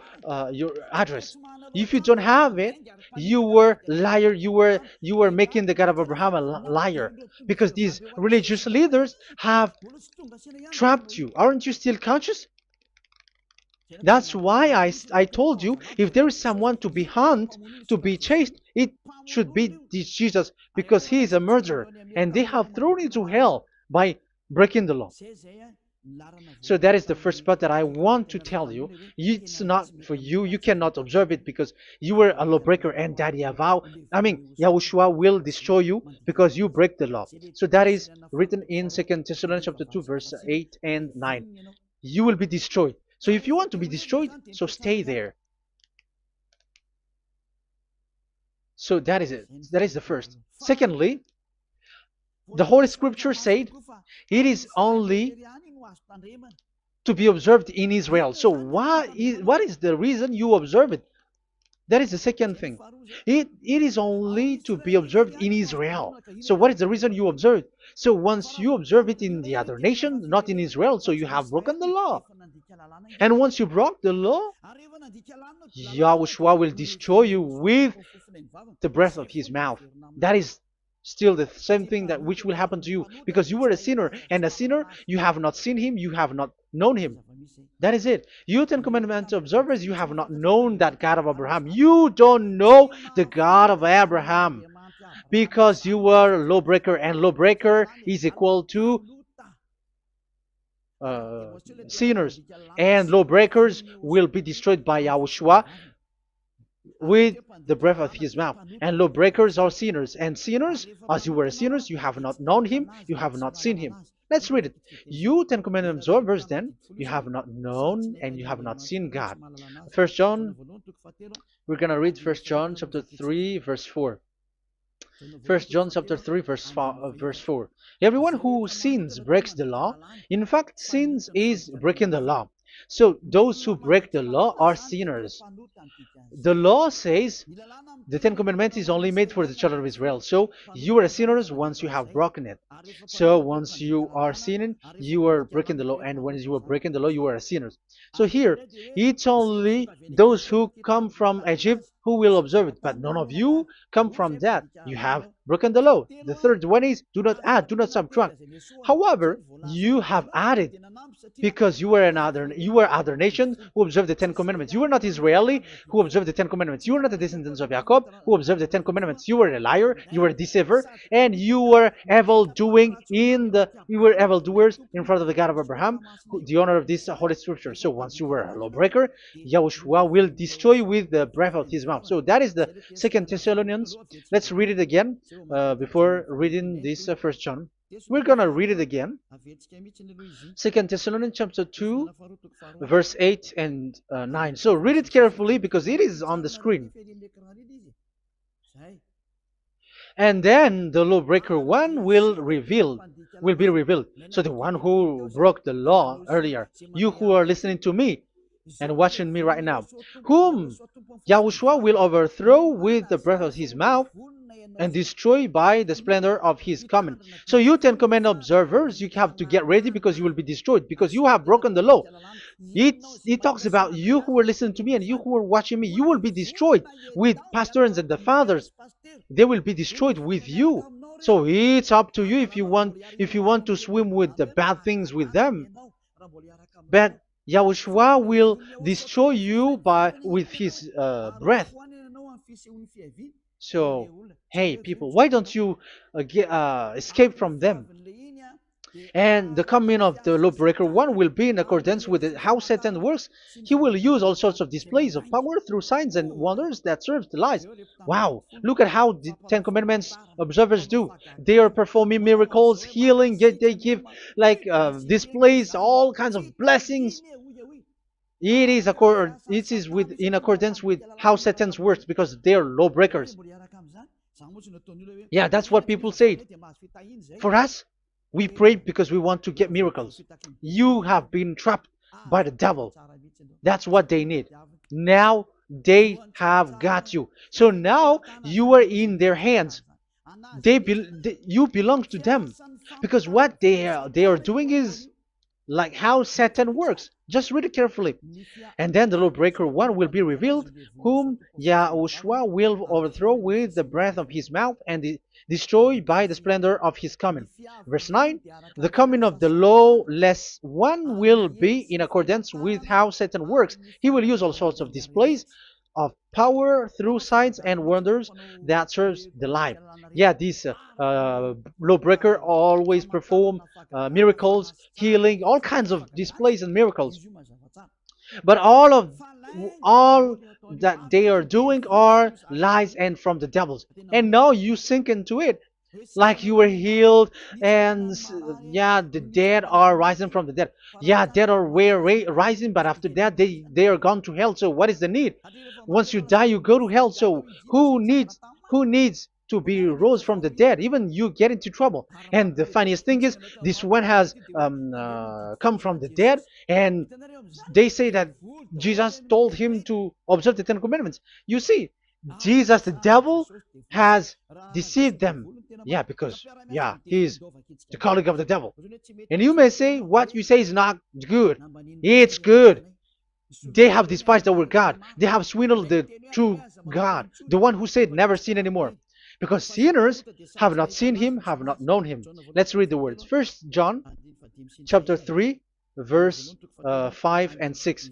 address. If you don't have it, you were liar. You were making the God of Abraham a liar, because these religious leaders have trapped you. Aren't you still conscious? That's why I told you, if there is someone to be hunted, to be chased, it should be this Jesus, because he is a murderer and they have thrown into hell by breaking the law. So that is the first part that I want to tell you. It's not for you. You cannot observe it because you were a lawbreaker, and that Yahushua will destroy you because you break the law. So that is written in 2 Thessalonians chapter 2, verse 8 and 9. You will be destroyed. So if you want to be destroyed, so stay there. So that is it. That is the first. Secondly, the Holy Scripture said it is only to be observed in Israel. So what is the reason you observe it? That is the second thing. It is only to be observed in Israel. So what is the reason you observe it? So once you observe it in the other nation, not in Israel, so you have broken the law. And once you broke the law, Yahushua will destroy you with the breath of his mouth. That is still the same thing that which will happen to you, because you were a sinner, and a sinner, you have not seen him, you have not known him. That is it. You Ten Commandments observers, you have not known that God of Abraham. You don't know the God of Abraham because you were a lawbreaker, and lawbreaker is equal to sinners, and lawbreakers will be destroyed by Yahushua with the breath of his mouth. And lawbreakers are sinners, and sinners, as you were sinners, you have not known him, you have not seen him. Let's read it. You Ten Commandments observers, then, you have not known and you have not seen God. First John, we're going to read 1 John chapter 3 verse 4. 1 John chapter 3 verse 4. Everyone who sins breaks the law. In fact, sins is breaking the law. So those who break the law are sinners. The law says the Ten Commandments is only made for the children of Israel. So you are sinners once you have broken it. So once you are sinning, you are breaking the law. And when you are breaking the law, you are a sinner. So here, it's only those who come from Egypt who will observe it. But none of you come from that. You have broken the law. The third one is do not add, do not subtract. However, you have added because you were other nation who observed the Ten Commandments. You were not Israeli who observed the Ten Commandments. You were not the descendants of Jacob who observed the Ten Commandments. You were a liar, you were a deceiver, and you were evildoers in front of the God of Abraham, the honor of this Holy Scripture. So once you were a lawbreaker, Yahushua will destroy you with the breath of his mouth. So that is the 2 Thessalonians. Let's read it again before reading this 1 John. We're going to read it again. 2 Thessalonians chapter 2, verse 8 and 9. So read it carefully because it is on the screen. And then the lawbreaker one will be revealed. So the one who broke the law earlier, you who are listening to me and watching me right now, whom Yahushua will overthrow with the breath of his mouth and destroy by the splendor of his coming. So you Ten Commandment observers, you have to get ready because you will be destroyed because you have broken the law. It talks about you who are listening to me and you who are watching me. You will be destroyed with pastors and the fathers. They will be destroyed with you. So it's up to you if you want to swim with the bad things with them. But Yahushua will destroy you with his breath. So, hey people, why don't you escape from them? And the coming of the lawbreaker one will be in accordance with how Satan works. He will use all sorts of displays of power through signs and wonders that serve the lies. Wow, look at how the Ten Commandments observers do. They are performing miracles, healing, they give like displays, all kinds of blessings. It is in accordance with how Satan's works because they are lawbreakers. Yeah, that's what people say. For us, we pray because we want to get miracles. You have been trapped by the devil. That's what they need. Now they have got you. So now you are in their hands. You belong to them because what they are doing is like how Satan works. Just read it carefully. And then the lawbreaker one will be revealed, whom YAHOSHUAH will overthrow with the breath of his mouth and destroy by the splendor of his coming. Verse 9, the coming of the lawless one will be in accordance with how Satan works. He will use all sorts of displays of power through signs and wonders that serves the lie. Yeah, this lawbreaker always perform miracles, healing, all kinds of displays and miracles. But all that they are doing are lies and from the devils. And now you sink into it like you were healed and yeah, the dead are rising from the dead. Yeah, dead are rising, but after that they are gone to hell. So what is the need? Once you die you go to hell. So who needs to be rose from the dead? Even you get into trouble. And the funniest thing is this one has come from the dead, and they say that Jesus told him to observe the Ten Commandments. You see, Jesus, the devil, has deceived them. Yeah, because, yeah, he's the colleague of the devil. And you may say, what you say is not good. It's good. They have despised our God. They have swindled the true God, the one who said, never sin anymore. Because sinners have not seen him, have not known him. Let's read the words. First John chapter 3, verse 5 and 6.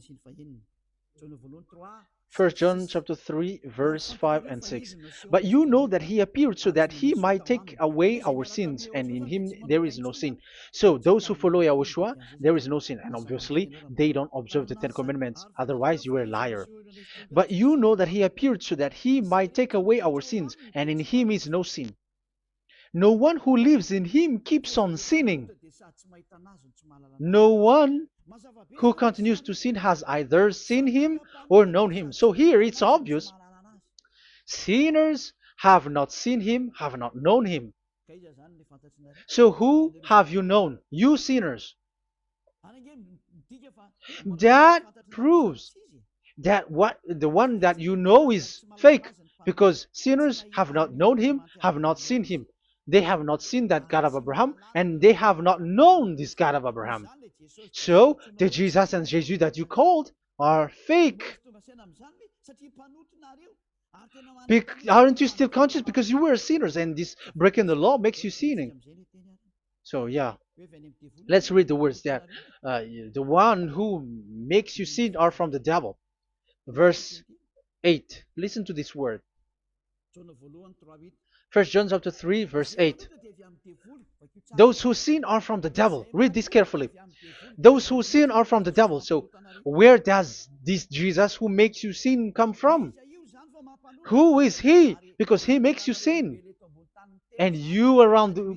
1 John chapter 3, verse 5 and 6. But you know that he appeared so that he might take away our sins, and in him there is no sin. So those who follow YAHOSHUAH, there is no sin. And obviously, they don't observe the Ten Commandments. Otherwise, you are a liar. But you know that he appeared so that he might take away our sins, and in him is no sin. No one who lives in him keeps on sinning. No one who continues to sin has either seen him or known him. So here it's obvious. Sinners have not seen him, have not known him. So who have you known? You sinners. That proves that the one that you know is fake, because sinners have not known him, have not seen him. They have not seen that God of Abraham, and they have not known this God of Abraham. So the Jesus and Jesus that you called are fake. Aren't you still conscious? Because you were sinners, and this breaking the law makes you sinning. So yeah, let's read the words that the one who makes you sin are from the devil. Verse 8. Listen to this word. 1 John chapter 3, verse 8. Those who sin are from the devil. Read this carefully. Those who sin are from the devil. So where does this Jesus who makes you sin come from? Who is he? Because he makes you sin. And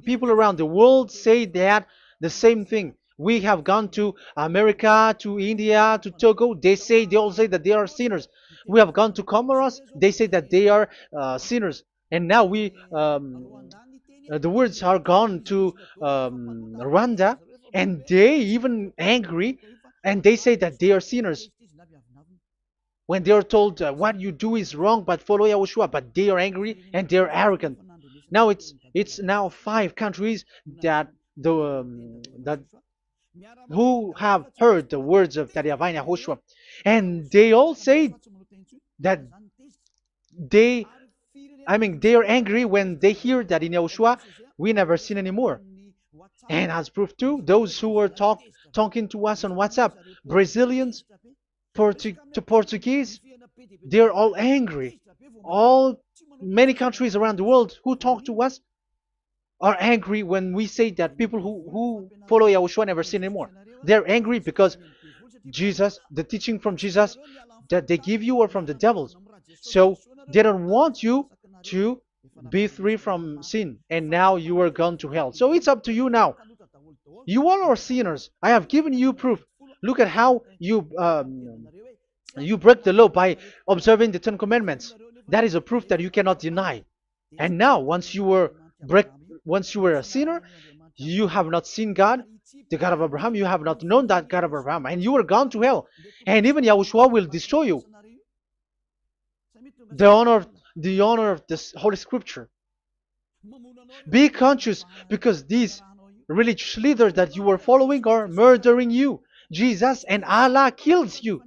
people around the world say that the same thing. We have gone to America, to India, to Togo. They all say that they are sinners. We have gone to Comoros. They say that they are sinners. And now the words are gone to Rwanda, and they even angry, and they say that they are sinners. When they are told what you do is wrong, but follow YAHOSHUAH, but they are angry and they are arrogant. Now it's now 5 countries that who have heard the words of YAHVAH and YAHOSHUAH, and they all say that they are angry when they hear that in YAHOSHUAH we never sin anymore. And as proof too, those who are talking to us on WhatsApp, Brazilians, Portuguese, they're all angry. Many countries around the world who talk to us are angry when we say that people who follow Yahushua never sin anymore. They're angry because Jesus, the teaching from Jesus that they give you are from the devils. So they don't want you to be free from sin, and now you are gone to hell. So it's up to you now. You all are sinners. I have given you proof. Look at how you break the law by observing the Ten Commandments. That is a proof that you cannot deny. And now, break, once you were a sinner, you have not seen God, the God of Abraham. You have not known that God of Abraham, and you are gone to hell. And even Yahushua will destroy you. The honor, the honor of this Holy Scripture. Be conscious because these religious leaders that you are following are murdering you. Jesus and Allah kills you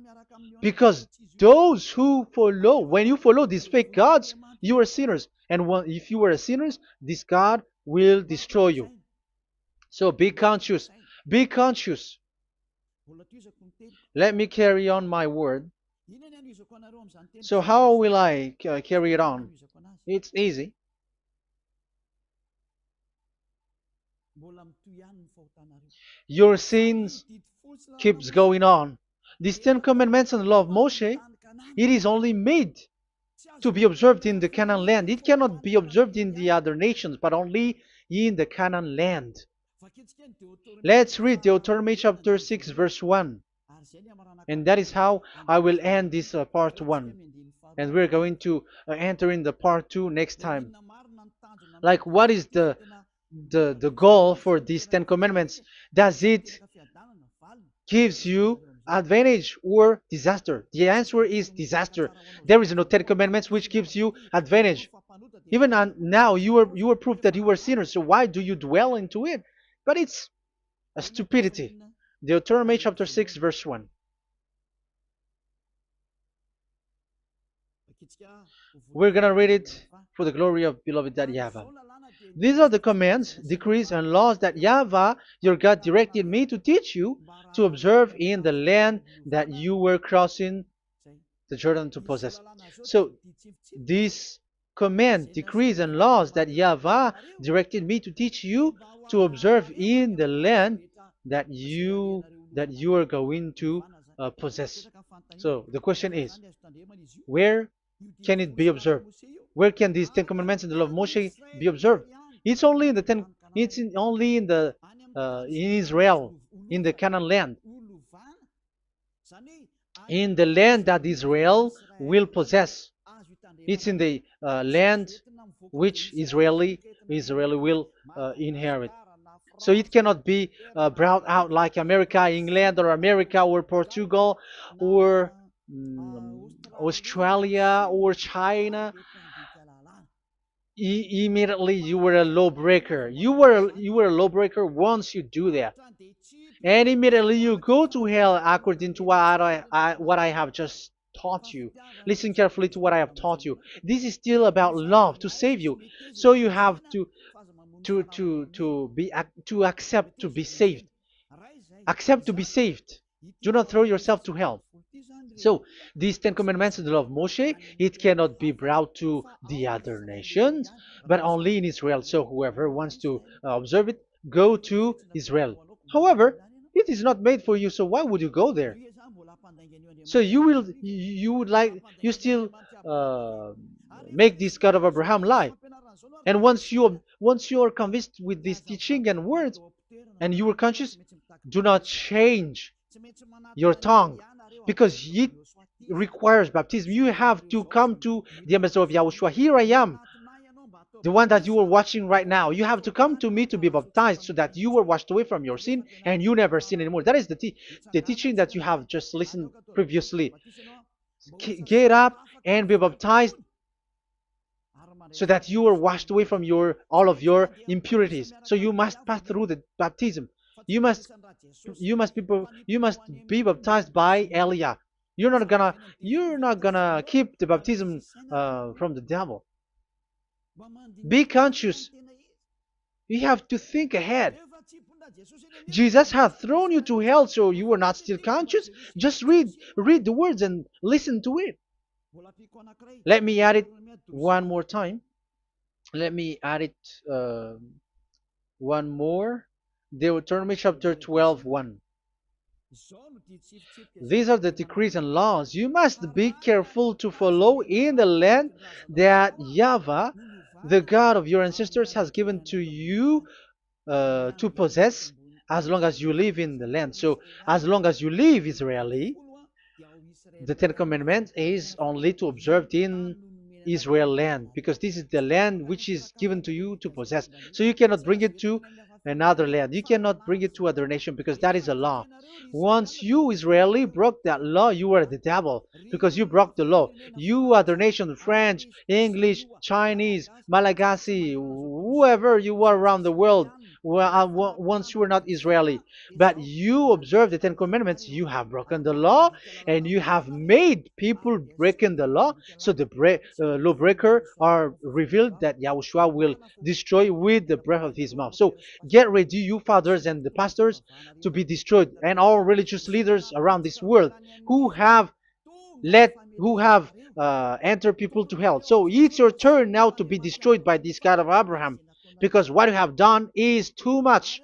because those who follow, when you follow these fake gods, you are sinners. And if you are a sinner, this God will destroy you. So be conscious. Be conscious. Let me carry on my word. So how will I carry it on? It's easy. Your sins keeps going on. These Ten Commandments and the law of Moshe, it is only made to be observed in the Canaan land. It cannot be observed in the other nations, but only in the Canaan land. Let's read Deuteronomy chapter 6 verse 1. And that is how I will end this part 1. And we're going to enter in the part 2 next time. Like, what is the goal for these Ten Commandments? Does it gives you advantage or disaster? The answer is disaster. There is no Ten Commandments which gives you advantage. Even now, you are proof that you are sinners. So why do you dwell into it? But it's a stupidity. Deuteronomy chapter 6 verse 1. We're gonna read it for the glory of beloved Daddy Yahvah. These are the commands, decrees, and laws that Yahvah, your God, directed me to teach you to observe in the land that you were crossing the Jordan to possess. So, these command, decrees, and laws that Yahvah directed me to teach you to observe in the land that you are going to possess. So, the question is, where can it be observed? Where can these Ten Commandments and the law of Moshe be observed? It's only in the only in the in Israel, in the Canaan land, in the land that Israel will possess. It's in the land which Israeli will inherit. So it cannot be brought out like America, England, or America, or Portugal, or Australia, or China. Immediately you were a lawbreaker. You were a lawbreaker once you do that, and immediately you go to hell according to what I have just taught you. Listen carefully to what I have taught you. This is still about love to save you. So you have to accept to be saved. Accept to be saved. Do not throw yourself to hell. So these Ten Commandments and the law of Moshe, it cannot be brought to the other nations, but only in Israel. So whoever wants to observe it, go to Israel. However, it is not made for you, so why would you go there? So you still make this God of Abraham lie. And once you are convinced with this teaching and words, and you are conscious, do not change your tongue, because it requires baptism. You have to come to the ambassador of Yahushua. Here I am, the one that you are watching right now. You have to come to me to be baptized so that you are washed away from your sin and you never sin anymore. That is the teaching that you have just listened previously. Get up and be baptized so that you are washed away from all of your impurities. So you must pass through the baptism. You must be baptized by Elia. You're not gonna keep the baptism from the devil. Be conscious. You have to think ahead. Jesus has thrown you to hell, so you are not still conscious. Just read the words and listen to it. Let me add it one more time. Let me add it One more. Deuteronomy chapter 12:1. These are the decrees and laws you must be careful to follow in the land that YAHVAH, the God of your ancestors, has given to you to possess as long as you live in the land. So, as long as you live Israeli, the Ten Commandments is only to observe in Israel land, because this is the land which is given to you to possess. So you cannot bring it to another land. You cannot bring it to other nation, because that is a law. Once you Israeli broke that law, you are the devil, because you broke the law. You other nation, French, English, Chinese, Malagasy, whoever you are around the world, once you are not Israeli, but you observe the Ten Commandments, you have broken the law, and you have made people breaking the law. So the lawbreaker are revealed that Yahushua will destroy with the breath of his mouth. So get ready, you fathers and the pastors, to be destroyed, and all religious leaders around this world who have entered people to hell. So it's your turn now to be destroyed by this God of Abraham, because what you have done is too much.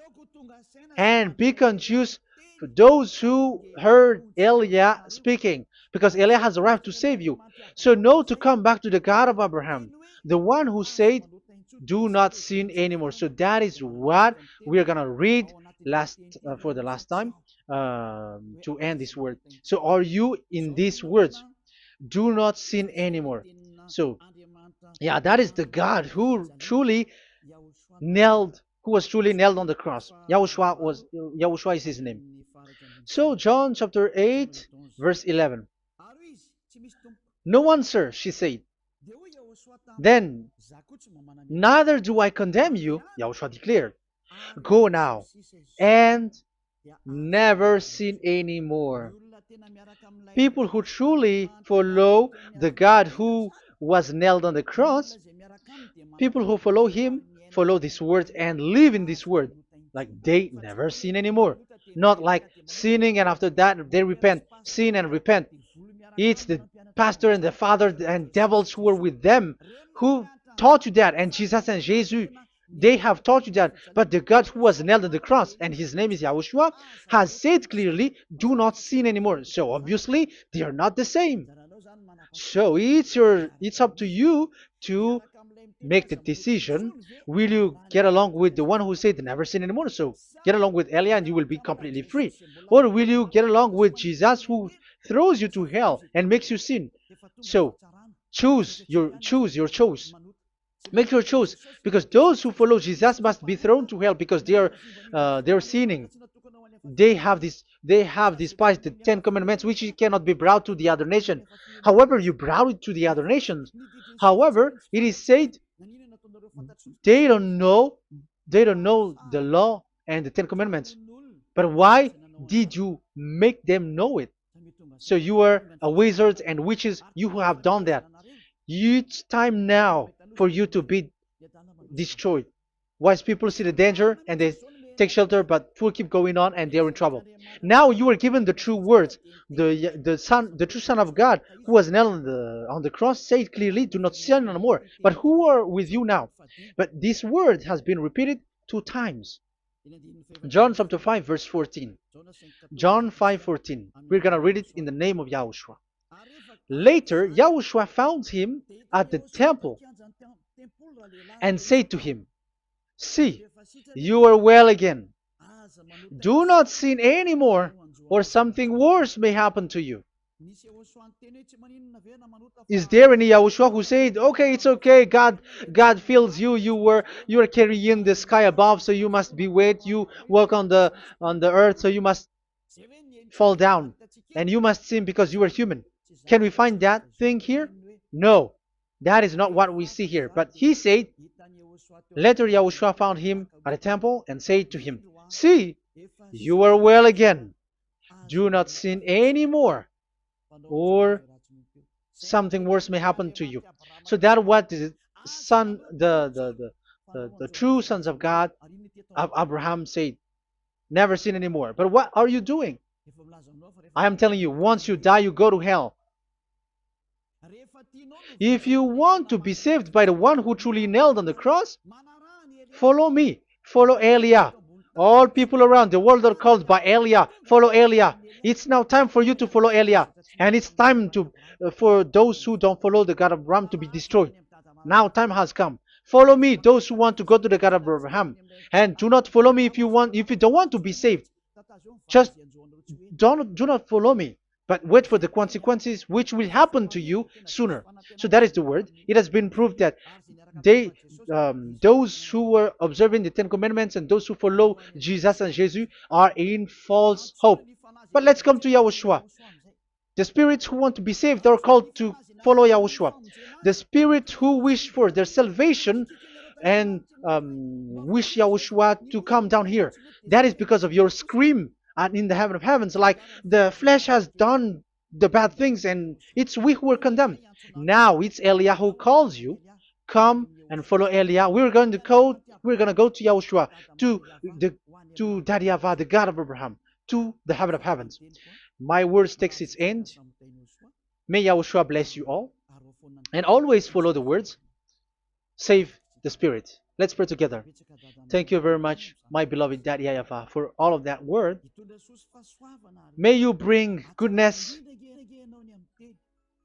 And be conscious for those who heard Eliah speaking, because Eliah has arrived to save you. So know to come back to the God of Abraham, the one who said, do not sin anymore. So that is what we are going to read for the last time, to end this word. So are you in these words? Do not sin anymore. So yeah, that is the God who was truly nailed on the cross. Yahushua is his name. So John chapter 8 verse 11. No one, sir, she said. Then, neither do I condemn you, Yahushua declared. Go now and never sin anymore. People who truly follow the God who was nailed on the cross, people who follow him, follow this word and live in this word, like they never sin anymore. Not like sinning and after that they repent, sin and repent. It's the pastor and the father and devils who are with them who taught you that, and Jesus and Jesus, they have taught you that. But the God who was nailed on the cross, and his name is Yahushua, has said clearly, do not sin anymore. So obviously they are not the same. So it's up to you to make the decision. Will you get along with the one who said never sin anymore? So get along with Eliah and you will be completely free. Or will you get along with Jesus who throws you to hell and makes you sin? So choose your choice. Make your choice, because those who follow Jesus must be thrown to hell, because they are sinning. They have despised the Ten Commandments, which cannot be brought to the other nation. However, you brought it to the other nations. However, it is said they don't know the law and the Ten Commandments. But why did you make them know it? So you are a wizards and witches, you who have done that. It's time now for you to be destroyed. Wise people see the danger and they take shelter, but fool keep going on and they're in trouble. Now you are given the true words. The true Son of God, who was nailed on the cross, said clearly, "Do not sin no more." But who are with you now? But this word has been repeated 2 times. John chapter 5 verse 14. John 5:14. We're gonna read it in the name of Yahushua. Later, Yahushua found him at the temple and said to him, "See, you are well again. Do not sin anymore, or something worse may happen to you." Is there any Yahushua who said, "Okay, it's okay, God feels you, you are carrying the sky above, so you must be wet, you walk on the earth, so you must fall down, and you must sin because you are human"? Can we find that thing here? No, that is not what we see here. But he said, later Yahushua found him at a temple and said to him, "See, you are well again. Do not sin anymore, or something worse may happen to you." So that what the son, the true sons of God of Abraham said, never sin anymore. But what are you doing? I am telling you, once you die, you go to hell. If you want to be saved by the one who truly nailed on the cross, follow me. Follow Elia. All people around the world are called by Elia. Follow Elia. It's now time for you to follow Elia. And it's time to for those who don't follow the God of Abraham to be destroyed. Now time has come. Follow me, those who want to go to the God of Abraham. And do not follow me if you don't want to be saved. Just do not follow me, but wait for the consequences which will happen to you sooner. So that is the word. It has been proved that they those who were observing the Ten Commandments and those who follow Jesus and Jesus are in false hope. But let's come to Yahushua. The spirits who want to be saved are called to follow Yahushua. The spirits who wish for their salvation and wish Yahushua to come down here. That is because of your scream and in the heaven of heavens, like the flesh has done the bad things and it's we who are condemned. Now it's Eliah who calls you. Come and follow Eliah. We're going to go to Yahushua, to the to Daddy Yahvah, the God of Abraham, to the heaven of heavens. My words takes its end. May Yahushua bless you all. And always follow the words. Save the spirit. Let's pray together. Thank you very much, my beloved Daddy Yahvah, for all of that word. May you bring goodness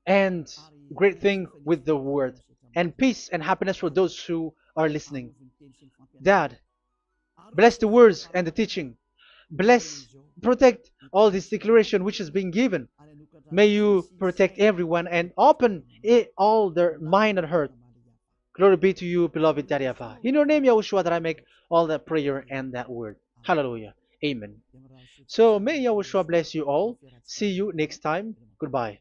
and great thing with the word, and peace and happiness for those who are listening. Dad, bless the words and the teaching. Bless, protect all this declaration which is being given. May you protect everyone and open all their mind and heart. Glory be to you, beloved Daddy Yahvah. In your name, Yahushua, that I make all that prayer and that word. Hallelujah. Amen. So may Yahushua bless you all. See you next time. Goodbye.